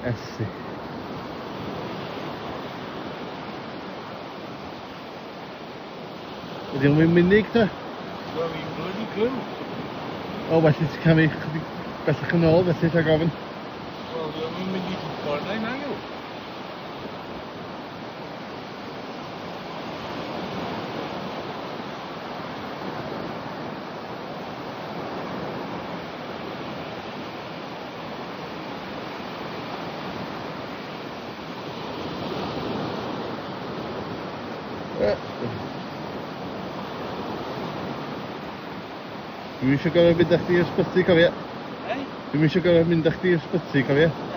Sì. Ydy o'n munud ta? Wel, fi'n bloody clue. O, well ti camu chydig bellach yn ôl felly rhag ofyn. Wel, fi'n mynd i ffordd na yw. Dwi'n eisiau gorfod mynd â chdi i'r sbyty, cofia. Eh? Dwi'n eisiau gorfod mynd â chdi i'r sbyty, cofia.